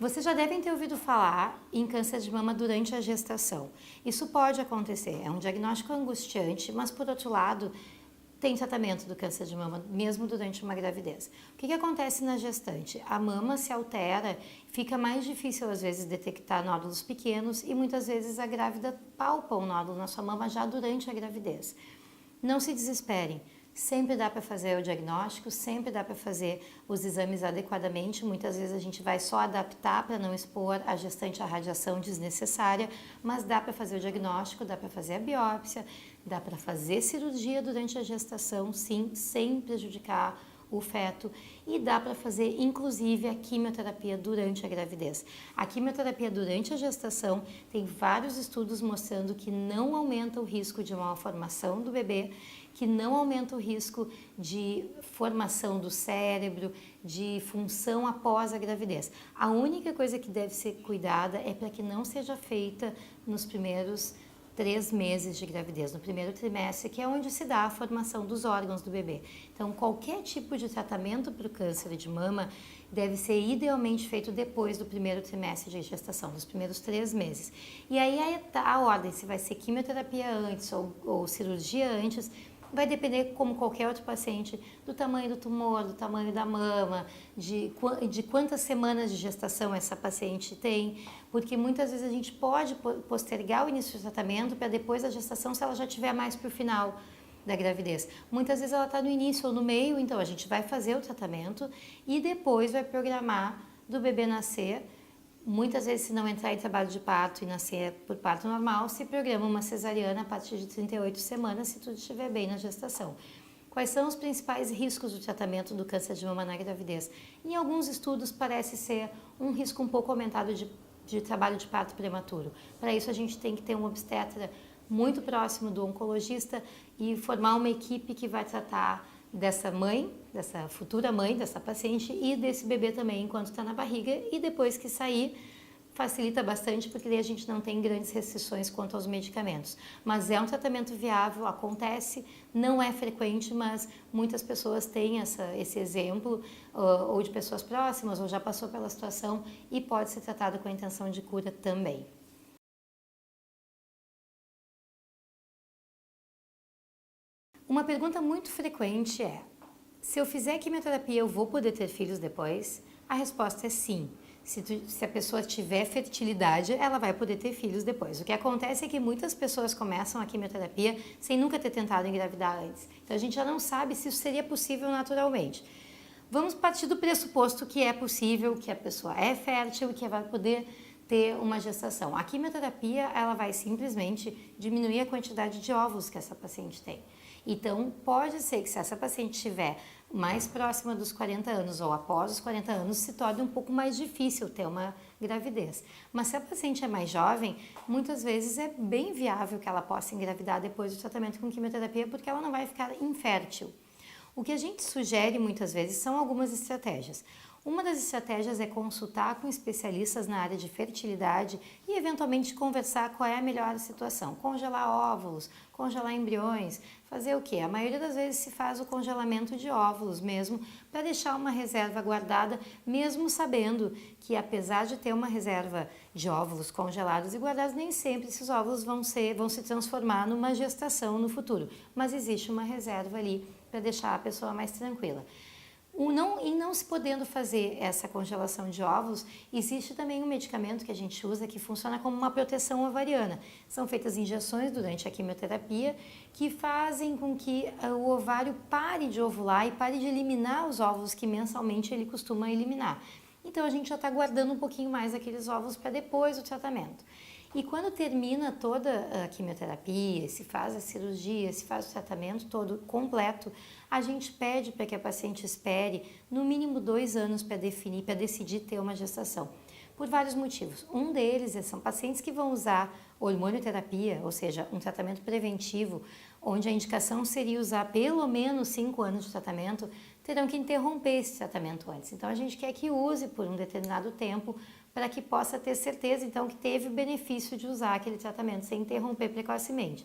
Vocês já devem ter ouvido falar em câncer de mama durante a gestação. Isso pode acontecer, é um diagnóstico angustiante, mas por outro lado, tem tratamento do câncer de mama mesmo durante uma gravidez. O que acontece na gestante? A mama se altera, fica mais difícil às vezes detectar nódulos pequenos e muitas vezes a grávida palpa um nódulo na sua mama já durante a gravidez. Não se desesperem. Sempre dá para fazer o diagnóstico, sempre dá para fazer os exames adequadamente. Muitas vezes a gente vai só adaptar para não expor a gestante à radiação desnecessária, mas dá para fazer o diagnóstico, dá para fazer a biópsia, dá para fazer cirurgia durante a gestação, sim, sem prejudicar o feto, e dá para fazer inclusive a quimioterapia durante a gravidez. A quimioterapia durante a gestação tem vários estudos mostrando que não aumenta o risco de malformação do bebê, que não aumenta o risco de formação do cérebro, de função após a gravidez. A única coisa que deve ser cuidada é para que não seja feita nos primeiros 3 meses de gravidez, no primeiro trimestre, que é onde se dá a formação dos órgãos do bebê. Então, qualquer tipo de tratamento para o câncer de mama deve ser idealmente feito depois do primeiro trimestre de gestação, dos primeiros 3 meses. E aí a ordem, se vai ser quimioterapia antes ou cirurgia antes, vai depender, como qualquer outro paciente, do tamanho do tumor, do tamanho da mama, de quantas semanas de gestação essa paciente tem, porque muitas vezes a gente pode postergar o início do tratamento para depois da gestação, se ela já estiver mais para o final da gravidez. Muitas vezes ela está no início ou no meio, então a gente vai fazer o tratamento e depois vai programar do bebê nascer. Muitas vezes, se não entrar em trabalho de parto e nascer por parto normal, se programa uma cesariana a partir de 38 semanas, se tudo estiver bem na gestação. Quais são os principais riscos do tratamento do câncer de mama na gravidez? Em alguns estudos parece ser um risco um pouco aumentado de trabalho de parto prematuro. Para isso a gente tem que ter um obstetra muito próximo do oncologista e formar uma equipe que vai tratar dessa mãe, dessa futura mãe, dessa paciente e desse bebê também enquanto está na barriga, e depois que sair facilita bastante porque daí a gente não tem grandes restrições quanto aos medicamentos. Mas é um tratamento viável, acontece, não é frequente, mas muitas pessoas têm esse exemplo, ou de pessoas próximas, ou já passou pela situação e pode ser tratado com a intenção de cura também. Uma pergunta muito frequente é: se eu fizer quimioterapia, eu vou poder ter filhos depois? A resposta é sim. Se a pessoa tiver fertilidade, ela vai poder ter filhos depois. O que acontece é que muitas pessoas começam a quimioterapia sem nunca ter tentado engravidar antes. Então a gente já não sabe se isso seria possível naturalmente. Vamos partir do pressuposto que é possível, que a pessoa é fértil e que vai poder ter uma gestação. A quimioterapia, ela vai simplesmente diminuir a quantidade de óvulos que essa paciente tem. Então, pode ser que se essa paciente estiver mais próxima dos 40 anos ou após os 40 anos, se torne um pouco mais difícil ter uma gravidez. Mas se a paciente é mais jovem, muitas vezes é bem viável que ela possa engravidar depois do tratamento com quimioterapia, porque ela não vai ficar infértil. O que a gente sugere muitas vezes são algumas estratégias. Uma das estratégias é consultar com especialistas na área de fertilidade e eventualmente conversar qual é a melhor situação. Congelar óvulos, congelar embriões, fazer o quê? A maioria das vezes se faz o congelamento de óvulos mesmo, para deixar uma reserva guardada, mesmo sabendo que apesar de ter uma reserva de óvulos congelados e guardados, nem sempre esses óvulos vão se transformar numa gestação no futuro. Mas existe uma reserva ali para deixar a pessoa mais tranquila. Não se podendo fazer essa congelação de óvulos, existe também um medicamento que a gente usa que funciona como uma proteção ovariana. São feitas injeções durante a quimioterapia que fazem com que o ovário pare de ovular e pare de eliminar os óvulos que mensalmente ele costuma eliminar. Então a gente já está guardando um pouquinho mais aqueles óvulos para depois do tratamento. E quando termina toda a quimioterapia, se faz a cirurgia, se faz o tratamento todo completo, a gente pede para que a paciente espere no mínimo 2 anos para decidir ter uma gestação. Por vários motivos. Um deles são pacientes que vão usar hormonioterapia, ou seja, um tratamento preventivo, onde a indicação seria usar pelo menos 5 anos de tratamento, terão que interromper esse tratamento antes. Então a gente quer que use por um determinado tempo para que possa ter certeza, então, que teve o benefício de usar aquele tratamento sem interromper precocemente.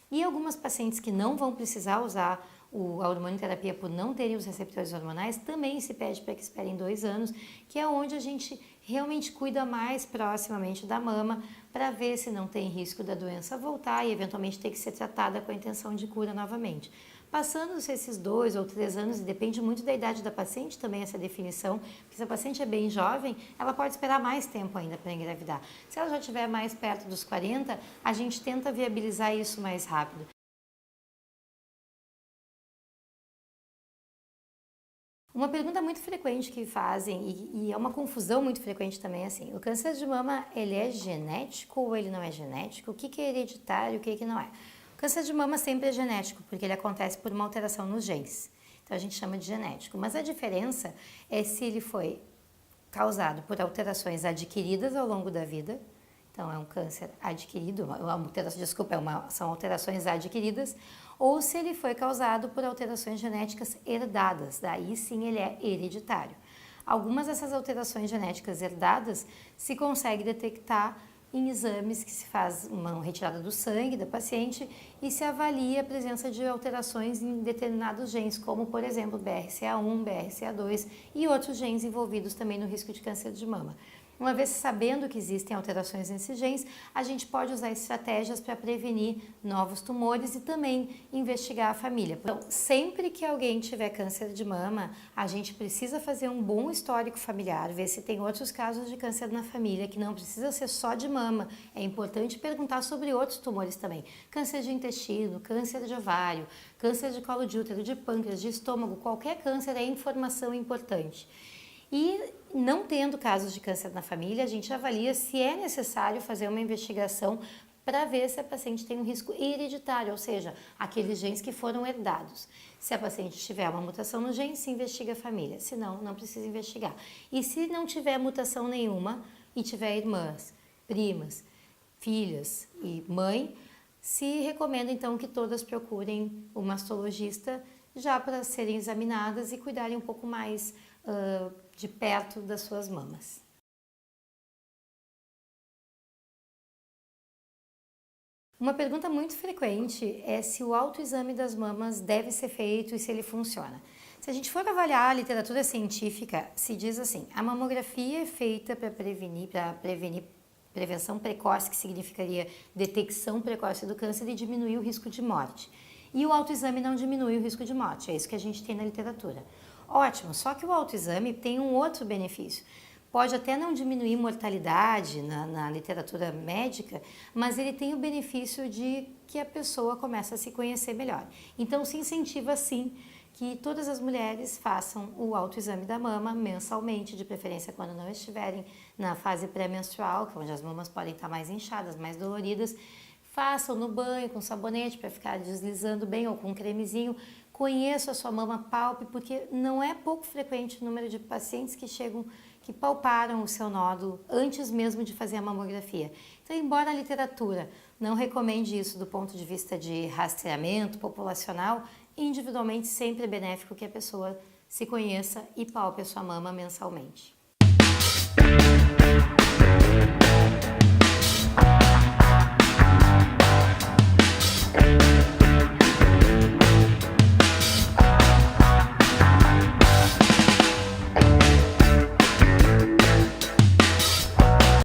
E algumas pacientes que não vão precisar usar a hormonioterapia por não terem os receptores hormonais, também se pede para que esperem 2 anos, que é onde a gente realmente cuida mais proximamente da mama para ver se não tem risco da doença voltar e eventualmente ter que ser tratada com a intenção de cura novamente. Passando-se esses 2 ou 3 anos, e depende muito da idade da paciente também essa definição, porque se a paciente é bem jovem, ela pode esperar mais tempo ainda para engravidar. Se ela já estiver mais perto dos 40, a gente tenta viabilizar isso mais rápido. Uma pergunta muito frequente que fazem, e é uma confusão muito frequente também, assim, o câncer de mama, ele é genético ou ele não é genético? O que é hereditário e o que não é? O câncer de mama sempre é genético, porque ele acontece por uma alteração nos genes. Então a gente chama de genético. Mas a diferença é se ele foi causado por alterações adquiridas ao longo da vida. Então, é um câncer adquirido, são alterações adquiridas, ou se ele foi causado por alterações genéticas herdadas, daí sim ele é hereditário. Algumas dessas alterações genéticas herdadas se consegue detectar em exames que se faz uma retirada do sangue da paciente e se avalia a presença de alterações em determinados genes, como por exemplo BRCA1, BRCA2 e outros genes envolvidos também no risco de câncer de mama. Uma vez sabendo que existem alterações nesses genes, a gente pode usar estratégias para prevenir novos tumores e também investigar a família. Então, sempre que alguém tiver câncer de mama, a gente precisa fazer um bom histórico familiar, ver se tem outros casos de câncer na família, que não precisa ser só de mama. É importante perguntar sobre outros tumores também. Câncer de intestino, câncer de ovário, câncer de colo de útero, de pâncreas, de estômago, qualquer câncer é informação importante. E não tendo casos de câncer na família, a gente avalia se é necessário fazer uma investigação para ver se a paciente tem um risco hereditário, ou seja, aqueles genes que foram herdados. Se a paciente tiver uma mutação no gene, se investiga a família, se não, não precisa investigar. E se não tiver mutação nenhuma e tiver irmãs, primas, filhas e mãe, se recomenda então que todas procurem o mastologista já para serem examinadas e cuidarem um pouco mais de perto das suas mamas. Uma pergunta muito frequente é se o autoexame das mamas deve ser feito e se ele funciona. Se a gente for avaliar a literatura científica, se diz assim, a mamografia é feita para prevenir prevenção precoce, que significaria detecção precoce do câncer e diminuir o risco de morte. E o autoexame não diminui o risco de morte, é isso que a gente tem na literatura. Ótimo, só que o autoexame tem um outro benefício. Pode até não diminuir mortalidade na literatura médica, mas ele tem o benefício de que a pessoa começa a se conhecer melhor. Então, se incentiva, sim, que todas as mulheres façam o autoexame da mama mensalmente, de preferência quando não estiverem na fase pré-menstrual, onde as mamas podem estar mais inchadas, mais doloridas. Façam no banho com sabonete para ficar deslizando bem ou com um cremezinho. Conheça a sua mama, palpe, porque não é pouco frequente o número de pacientes que palparam o seu nódulo antes mesmo de fazer a mamografia. Então, embora a literatura não recomende isso do ponto de vista de rastreamento populacional, individualmente sempre é benéfico que a pessoa se conheça e palpe a sua mama mensalmente.